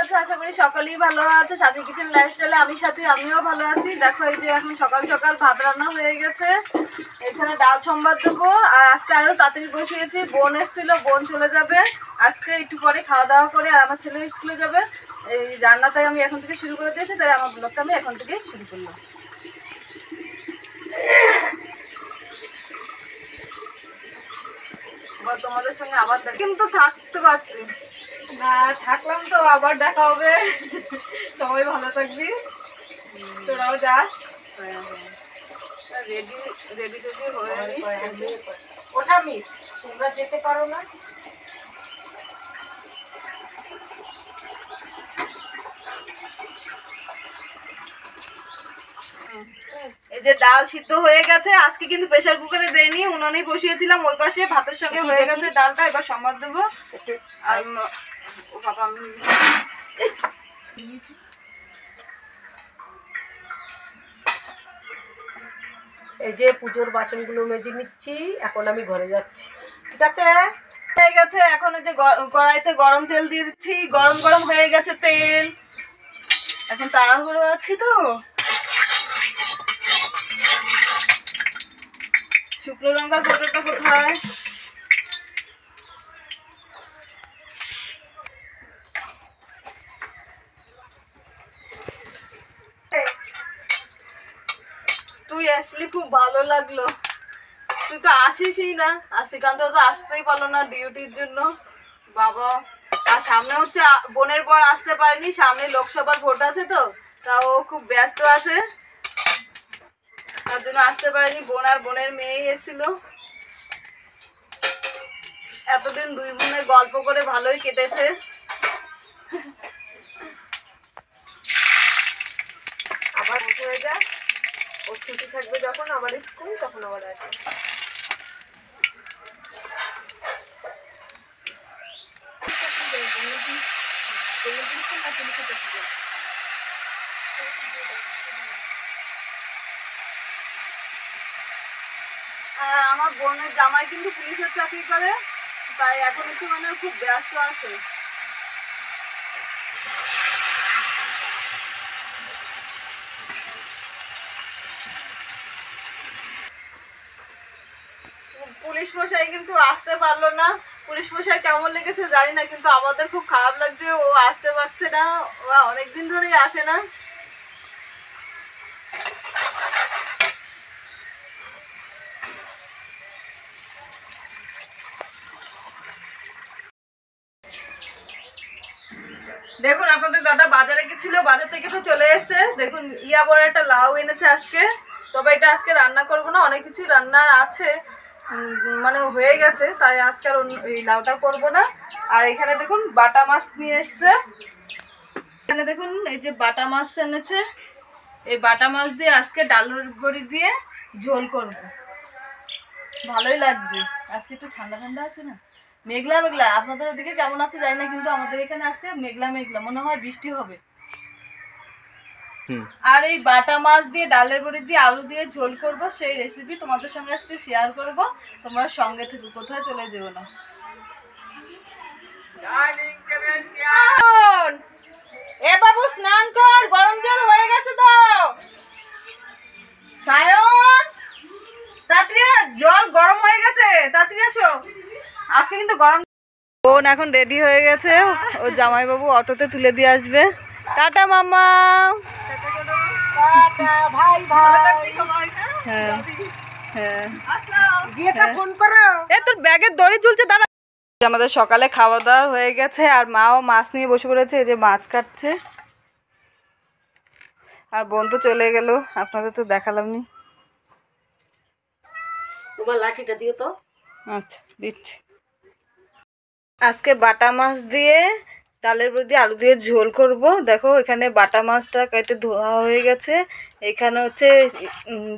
আছে? আশা করি সকলেই ভালো আছে। সাথী কিচেন লাইফস্টাইলে আমিও ভালো আছি। দেখো এই যে এখন সকাল সকাল ভাত রান্না হয়ে গেছে, এখানে ডাল সম্বাদ দেবো। আর আজকে আরো তাড়াতাড়ি বসিয়েছি, বোন এসেছিল, বোন চলে যাবে আজকে একটু পরে খাওয়া দাওয়া করে, আর আমার ছেলে স্কুলে যাবে। এই রান্নাটাই আমি এখন থেকে শুরু করে দিয়েছি, তাই আমার ব্লগটা আমি এখন থেকে শুরু করলাম। তোমাদের সঙ্গে আবার কিন্তু থাকতে পারছি না, থাকলাম তো আবার দেখা হবে। সবাই ভালো থাকবি, তোরাও যাস। রেডি রেডি রেডি হয়ে ওটা আমি তোমরা যেতে পারো না। এই যে ডাল সিদ্ধ হয়ে গেছে, আজকে কিন্তু প্রেসার কুকারে দেয়নি, উনুনেই বসিয়েছিলাম ওই পাশে, ভাতের সঙ্গে হয়ে গেছে ডালটা। এবার সম্বাদ দেবো। আর ও বাবা আমি এই যে পুজোর বাসনগুলো মেজে নিচ্ছি, এখন আমি ঘরে যাচ্ছি। ঠিক আছে, হয়ে গেছে। এখন এই যে কড়াইতে গরম তেল দিয়ে দিচ্ছি, গরম গরম হয়ে গেছে তেল। এখন তাড়াহুড়ো আছি তো। শুকনো লঙ্কার ফোঁটাটা কোথায়? তুই আসলি খুব ভালো লাগলো। তুই তো আসিসই না, আর শ্রীকান্ত তো আসতেই পারলো না ডিউটির জন্য বাবা। আর সামনে হচ্ছে বোনের পর আসতে পারেনি, সামনে লোকসভার ভোট আছে তো, তা ও খুব ব্যস্ত আছে, তার জন্য আসতে পারেনি। বোন আর বোনের মেয়েই এসেছিল। এতদিন দুই বোনের গল্প করে ভালোই কেটেছে। আবার হয়ে যায়, ওর ছুটি থাকবে যখন আবার স্কুল, তখন আবার আসবে। আমার বোনের জামাই কিন্তু পুলিশের চাকরি করে, তাই এখন একটু মানে খুব ব্যস্ত আছে। পুলিশ মশাই কিন্তু আসতে পারলো না। পুলিশ মশাই কেমন লেগেছে জানি না, কিন্তু আমাদের খুব খারাপ লাগছে, ও আসতে পারছে না। ও অনেকদিন ধরেই আসে না। দেখুন আপনাদের দাদা বাজারে গেছিল, বাজার থেকে তো চলে এসছে। দেখুন ইয়া বড় একটা লাউ এনেছে আজকে, তবে এটা আজকে রান্না করবো না, অনেক কিছু রান্না আছে, মানে হয়ে গেছে, তাই আজকে আর এই লাউটা করবো না। আর এখানে দেখুন বাটা মাছ নিয়ে এসছে। এখানে দেখুন এই যে বাটা মাছ এনেছে, এই বাটা মাছ দিয়ে আজকে ডালের বড়ি দিয়ে ঝোল করব, ভালোই লাগবে। আজকে একটু ঠান্ডা ঠান্ডা আছে না, মেঘলা মেঘলা। আপনাদের ওদিকে কেমন আছে জানি না, কিন্তু আমাদের এখানে আজকে মেঘলা মেঘলা, মনে হয় বৃষ্টি হবে। আর এই বাটা মাছ দিয়ে ডালের বড়ি দিয়ে আলু দিয়ে ঝোল করব, সেই রেসিপি তোমাদের সঙ্গে আজকে শেয়ার করব। তোমরা সঙ্গে থেকে কোথায় চলে যেও না। এ বাবু স্নান কর, গরম জল হয়ে গেছে তো। সায়ন তাড়াতাড়ি, জল গরম হয়ে গেছে, তাড়াতাড়ি আসো। আজকে কিন্তু গরম। বোন এখন রেডি হয়ে গেছে, ও জামাইবাবু অটোতে তুলে দিয়ে আসবে। টাটা মামা। তোর ব্যাগের দড়ি ঝুলছে, দাঁড়া। আমাদের সকালে খাওয়া দাওয়া হয়ে গেছে, আর মাও মাছ নিয়ে বসে পড়েছে, এই যে মাছ কাটছে। আর বোন তো চলে গেল, আপনাদের তো দেখালাম নি। তোমার লাঠিটা দিও তো। আচ্ছা দিচ্ছি। আজকে বাটা মাছ দিয়ে ডালের বড়ি দিয়ে আলু দিয়ে ঝোল করব। দেখো এখানে বাটা মাছটা কেটে ধোয়া হয়ে গেছে, এখানে হচ্ছে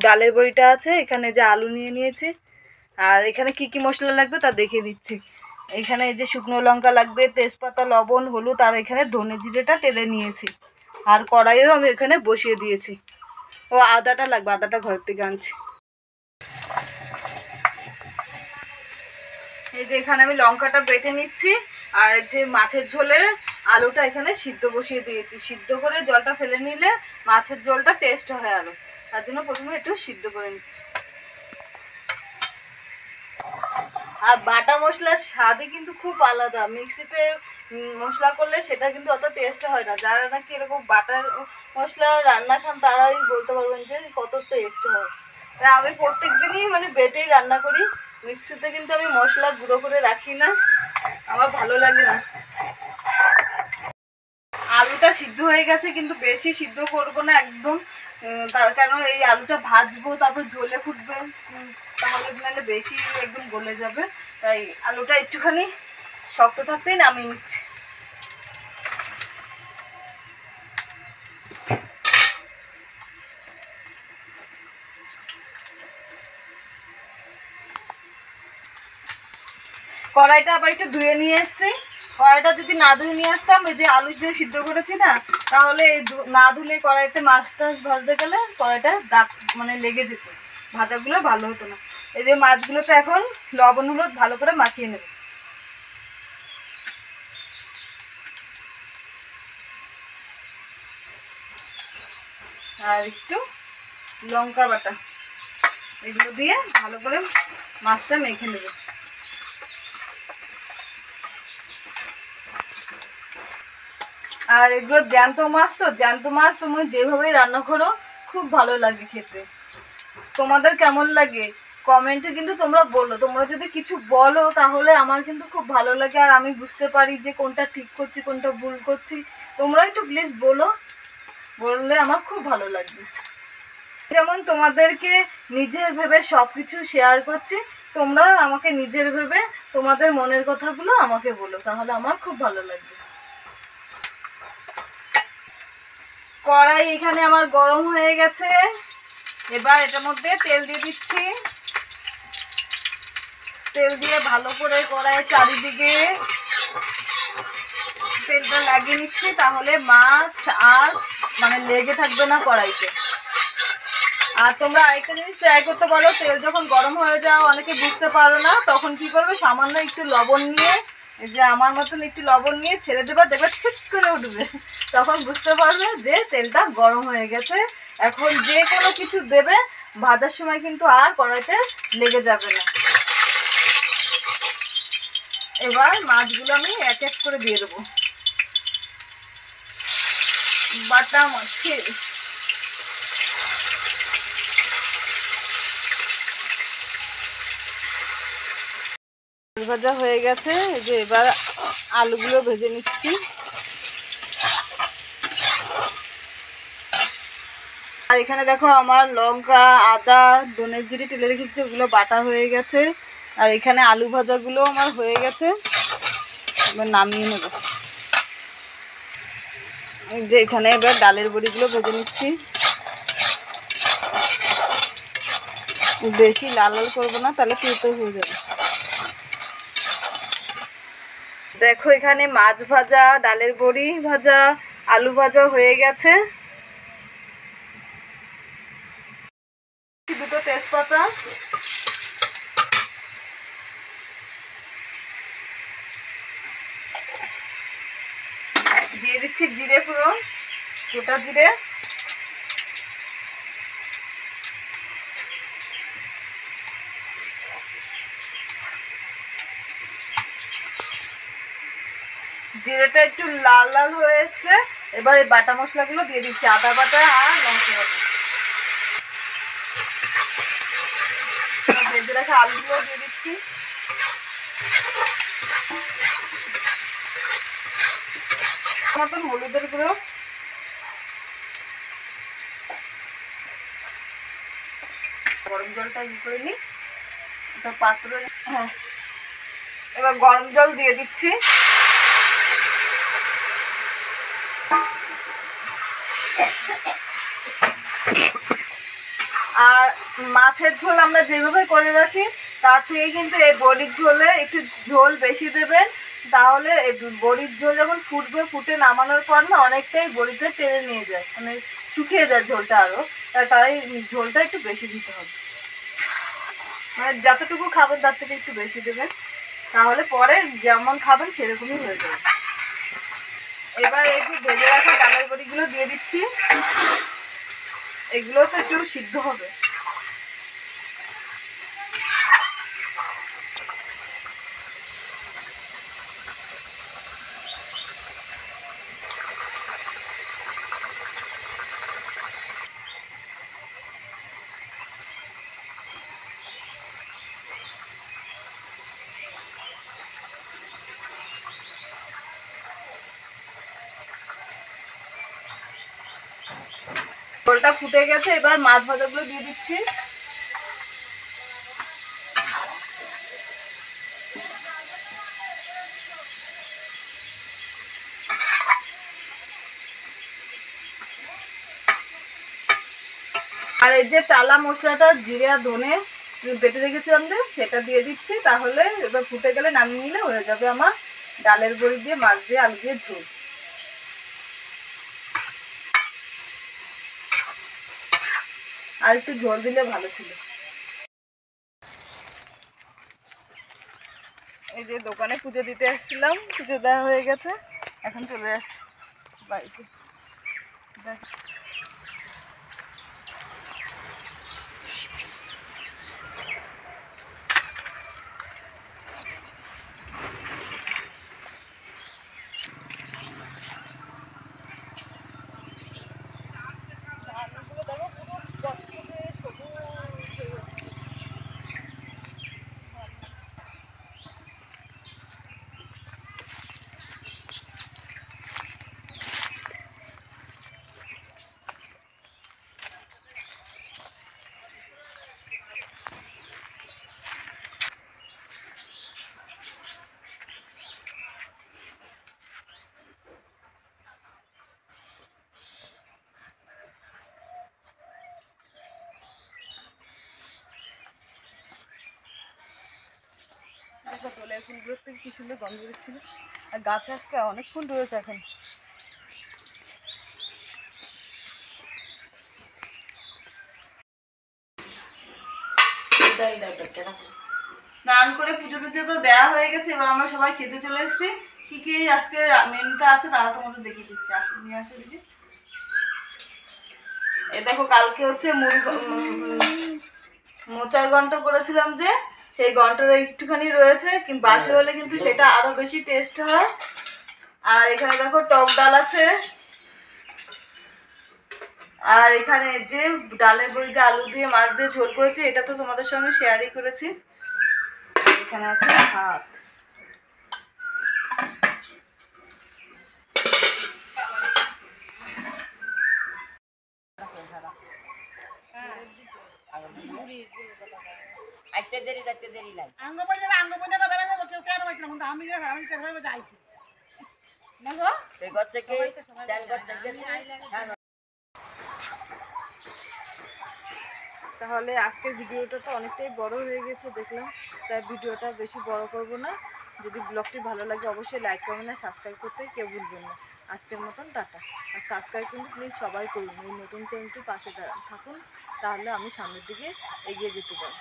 ডালের বড়িটা আছে, এখানে যে আলু নিয়ে নিয়েছি। আর এখানে কি কি মশলা লাগবে তা দেখিয়ে দিচ্ছি। এখানে এই যে শুকনো লঙ্কা লাগবে, তেজপাতা, লবণ, হলুদ, আর এখানে ধনে জিরেটা টেলে নিয়েছি। আর কড়াইও আমি এখানে বসিয়ে দিয়েছি। ও আদাটা লাগবে, আদাটা ঘর থেকে আনছি। এই যে এখানে আমি লঙ্কাটা বেটে নিচ্ছি, আর যে মাছের ঝোলে আলুটা এখানে সিদ্ধ বসিয়ে দিয়েছি। সিদ্ধ করে জলটা ফেলে নিলে মাছের ঝোলটা টেস্ট হয় আরো, তার জন্য প্রথমে একটু সিদ্ধ করে নিচ্ছি। আর বাটা মশলার স্বাদই কিন্তু খুব আলাদা। মিক্সিতে মশলা করলে সেটা কিন্তু অত টেস্ট হয় না। যারা নাকি এরকম বাটার মশলা রান্না খান তারাই বলতে পারবেন যে কত টেস্ট হয়। তাই আমি প্রত্যেক দিনই মানে বেটেই রান্না করি। মিক্সিতে কিন্তু আমি মশলা গুঁড়ো করে রাখি না, আমার ভালো লাগে না। আলুটা সিদ্ধ হয়ে গেছে, কিন্তু বেশি সিদ্ধ করবো না একদম, তার কারণ এই আলুটা ভাজবো তারপর ঝোলে ফুটবে, তাহলে নাহলে বেশি একদম গলে যাবে। তাই আলুটা একটুখানি শক্ত থাকতেই নামিয়ে নিচ্ছি। কড়াইটা আবার একটু ধুয়ে নিয়ে এসছি। কড়াইটা যদি না ধুয়ে নিয়ে আসতাম, এই যে আলু দিয়ে সিদ্ধ করেছি না, তাহলে এই না ধুলে কড়াইতে মাছ টাছ ভাজতে গেলে কড়াইটা দাগ মানে লেগে যেত, ভাজাগুলো ভালো হতো না। এই যে মাছগুলোতে এখন লবণ হলুদ ভালো করে মাখিয়ে নেব। আর একটু লঙ্কা বাটা, এগুলো দিয়ে ভালো করে মাছটা মেখে নেব। আর এগুলো জ্যান্ত মাছ, তো জ্যান্ত মাছ তুমি যেভাবেই রান্না করো খুব ভালো লাগে খেতে। তোমাদের কেমন লাগে কমেন্টে কিন্তু তোমরা বলো। তোমরা যদি কিছু বলো তাহলে আমার কিন্তু খুব ভালো লাগে, আর আমি বুঝতে পারি যে কোনটা ঠিক করছি কোনটা ভুল করছি। তোমরা একটু প্লিজ বলো, বললে আমার খুব ভালো লাগবে। যেমন তোমাদেরকে নিজের ভেবে সব কিছু শেয়ার করছি, তোমরা আমাকে নিজের ভেবে তোমাদের মনের কথাগুলো আমাকে বলো, তাহলে আমার খুব ভালো লাগবে। কড়াই এখানে আমার গরম হয়ে গেছে, এবার এটার মধ্যে তেল দিয়ে দিচ্ছি। তেল দিয়ে ভালো করে কড়াইয়ের চারিদিকে তেলটা লাগিয়ে নিচ্ছি, তাহলে মাছ আর মানে লেগে থাকবে না কড়াইতে। আর তোমরা আরেকটা জিনিস ট্রাই করতে পারো, তেল যখন গরম হয়ে যাও অনেকে বুঝতে পারো না, তখন কি করবে সামান্য একটু লবণ নিয়ে, এই যে আমার মতন একটু লবণ নিয়ে ছেড়ে দেবা, দেখবে ছিট করে উঠবে, তখন বুঝতে পারবে যে তেলটা গরম হয়ে গেছে। এখন যে কোনো কিছু দেবে ভাজার সময় কিন্তু আর কড়াইতে লেগে যাবে না। এবার মাছগুলো আমি এক এক করে দিয়ে দেবো। বাটা মাছ ভাজা হয়ে গেছে, এই যে এবার আলুগুলো ভেজে নিচ্ছি। আর এখানে দেখো আমার লঙ্কা আদা ধনে জিরে টেলে রেখেছি, ওগুলো বাটা হয়ে গেছে। আর এখানে আলু ভাজাগুলো আমার হয়ে গেছে, এবার নামিয়ে নেব। যে এখানে এবার ডালের বড়িগুলো ভেজে নিচ্ছি। বেশি লাল লাল করবো না, তাহলে তেতো হয়ে যাবে। দেখো এখানে মাছ ভাজা ডালের বড়ি ভাজা আলু ভাজা হয়ে গেছে। দুটো তেজপাতা, দিয়ে দিচ্ছি জিরে ফোড়ন, গোটা জিরে, জিরেটা একটু লাল লাল হয়ে এসছে। এবার এই বাটা মশলাগুলো দিয়ে দিচ্ছি, আদা বাটা আর লঙ্কা বাটা। ভেজে রাখা আলুগুলো দিয়ে দিচ্ছি। মতন হলুদের গুঁড়ো, গরম জলটা ই করে নিই একটা পাত্র। হ্যাঁ, এবার গরম জল দিয়ে দিচ্ছি। আর মাছের ঝোল আমরা যেভাবে করে রাখি তার থেকে কিন্তু এই বড়ির ঝোলে একটু ঝোল বেশি দেবেন, তাহলে বড়ির ঝোল যখন ফুটবে, ফুটে নামানোর পর না অনেকটাই বড়িতে টেনে নিয়ে যায়, মানে শুকিয়ে যায় ঝোলটা আরও, তাই ঝোলটা একটু বেশি দিতে হবে। মানে যতটুকু খাবেন তার থেকে একটু বেশি দেবেন, তাহলে পরে যেমন খাবেন সেরকমই হয়ে যাবে। এবার এই যে ভেজে রাখা ডালের বড়িগুলো দিয়ে দিচ্ছি, এগুলো তো একটু সিদ্ধ হবে। ঝোলটা ফুটে গেছে, এবার মাছ ভাজাগুলো দিয়ে দিচ্ছি। আর এই যে টালা মশলাটা জিরে আর ধনে বেটে রেখেছিলাম যে সেটা দিয়ে দিচ্ছি, তাহলে এবার ফুটে গেলে নামিয়ে নিলে হয়ে যাবে আমার ডালের বড়ি দিয়ে মাছ দিয়ে আলু দিয়ে ঝোল। আর একটু ঝোল দিলে ভালো ছিল। এই যে দোকানে পুজো দিতে এসেছিলাম, পুজো দেওয়া হয়ে গেছে, এখন চলে যাচ্ছি বাড়িতে। দোলের ফুলগুলোর থেকে কি সুন্দর গন্ধ বেরোচ্ছিল, আর গাছে আজকে অনেক ফুল রয়েছে এখন। স্নান করে পুজো টুজো তো দেওয়া হয়ে গেছে, এবার আমরা সবাই খেতে চলে এসেছি। কি কি আজকে মেনুতে আছে তারা তোমাদের দেখিয়ে দিচ্ছি, আসো নিয়ে আসো দিদি। এ দেখো, কালকে হচ্ছে মোচার ঘন্ট করেছিলাম যে, সেই ঘন্টটা একটুখানি রয়েছে, কিন্তু বাসি হলে কিন্তু সেটা আরো বেশি টেস্ট হয়। আর এখানে দেখো টক ডাল আছে, আর এখানে যে ডালের বড়িতে আলু দিয়ে মাছ দিয়ে ঝোল করেছি, এটা তো তোমাদের সঙ্গে শেয়ারই করেছি। এখানে আছে ভাত। তাহলে আজকের ভিডিওটা তো অনেকটাই বড় হয়ে গেছে দেখলাম, তাই ভিডিওটা বেশি বড় করব না। যদি ব্লগটি ভালো লাগে অবশ্যই লাইক করবেন আর সাবস্ক্রাইব করতে কেউ ভুলবেন না। আজকের মতন টাটা। আর সাবস্ক্রাইব কিন্তু প্লিজ সবাই করুন, এই নতুন চ্যানেলটি পাশে থাকুন, তাহলে আমি সামনের দিকে এগিয়ে যেতে পারি।